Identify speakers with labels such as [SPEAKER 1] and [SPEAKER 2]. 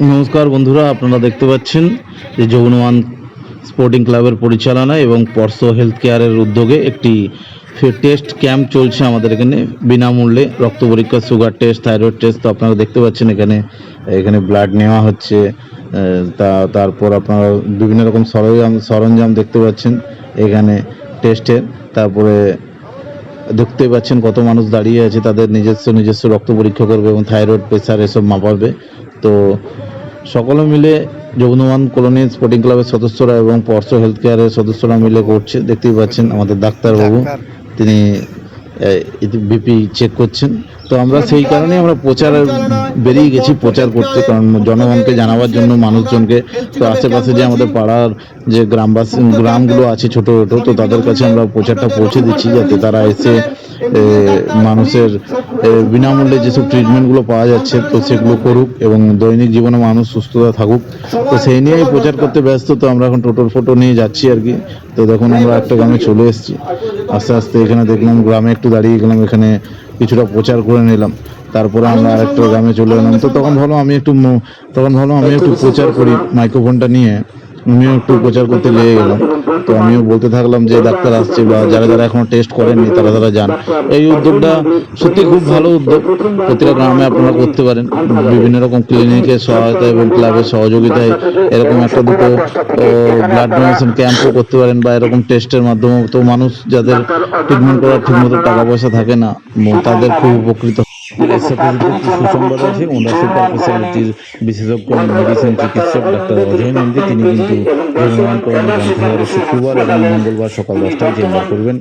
[SPEAKER 1] নমস্কার বন্ধুরা, আপনারা দেখতে পাচ্ছেন যে যৌনওয়ান স্পোর্টিং ক্লাবের পরিচালনায় এবং পর্স হেলথ কেয়ারের উদ্যোগে একটি টেস্ট ক্যাম্প চলছে আমাদের এখানে। বিনামূল্যে রক্ত পরীক্ষা, সুগার টেস্ট, থাইরয়েড টেস্ট। তো আপনারা দেখতে পাচ্ছেন এখানে এখানে ব্লাড নেওয়া হচ্ছে। তারপর আপনারা বিভিন্ন রকম সরঞ্জাম দেখতে পাচ্ছেন এখানে টেস্টের। তারপরে দেখতে পাচ্ছেন কত মানুষ দাঁড়িয়ে আছে, তাদের নিজস্ব রক্ত পরীক্ষা করবে এবং থাইরয়েড, প্রেসার এসব মাপাবে। তো সকলে মিলে যৌনওয়ান কলোনি স্পোর্টিং ক্লাবের সদস্যরা এবং পর্স হেলথ কেয়ারের সদস্যরা মিলে করছে। দেখতেই পাচ্ছেন আমাদের ডাক্তারবাবু, তিনি বিপি চেক করছেন। তো আমরা সেই কারণে আমরা বেরিয়ে গেছি প্রচার করতে, কারণ জনগণকে জানাবার জন্য, মানুষজনকে। তো আশেপাশে যে আমাদের পাড়ার যে গ্রামগুলো আছে ছোট ছোট, তো তাদের কাছে আমরা প্রচারটা পৌঁছে দিচ্ছি, যাতে তারা এসে মানুষের বিনামূল্যে যেসব ট্রিটমেন্টগুলো পাওয়া যাচ্ছে তো সেগুলো করুক এবং দৈনিক জীবনে মানুষ সুস্থতা থাকুক। তো সেই নিয়েই প্রচার করতে ব্যস্ত। তো আমরা এখন টোটো নিয়ে যাচ্ছি আর কি। তো দেখুন আমরা একটা গ্রামে চলে এসেছি। আস্তে আস্তে এখানে দেখলাম গ্রামে একটু দাঁড়িয়ে গেলাম, এখানে কিছুটা প্রচার করে নিলাম। তারপরে আমরা আরেকটা গ্রামে চলে এলাম। তো তখন ভাবলাম আমি একটু প্রচার করি, মাইক্রোফোনটা নিয়ে আমিও একটু প্রচার করতে লেগে গেলাম। তো আমিও বলতে থাকলাম যে ডাক্তার আসছে বা যারা যারা এখনো টেস্ট করেননি তারা যান। এই উদ্যোগটা সত্যি খুব ভালো উদ্যোগ। প্রতিটা গ্রামে আপনারা করতে পারেন। বিভিন্ন রকম ক্লিনিকের সহায়তা এবং ক্লাবের সহযোগিতায় এরকম একটা দুটো ব্লাড ডোনেশন ক্যাম্পও করতে পারেন, বা এরকম টেস্টের মাধ্যমে তো মানুষ যাদের ট্রিটমেন্ট করার ঠিকমতো টাকা পয়সা থাকে না, তাদের খুব উপকৃত। এর সাথে একটি সুসংবাদ আছে, ওনার সুপার স্পেশালিটির বিশেষজ্ঞ মেডিসিন চিকিৎসক ডাক্তার অজয় নন্দী, তিনি কিন্তু যৌনওয়ান কলোনি গ্রান্থাগারে শুক্রবার এবং মঙ্গলবার সকাল 10টায় চেম্বার করবেন।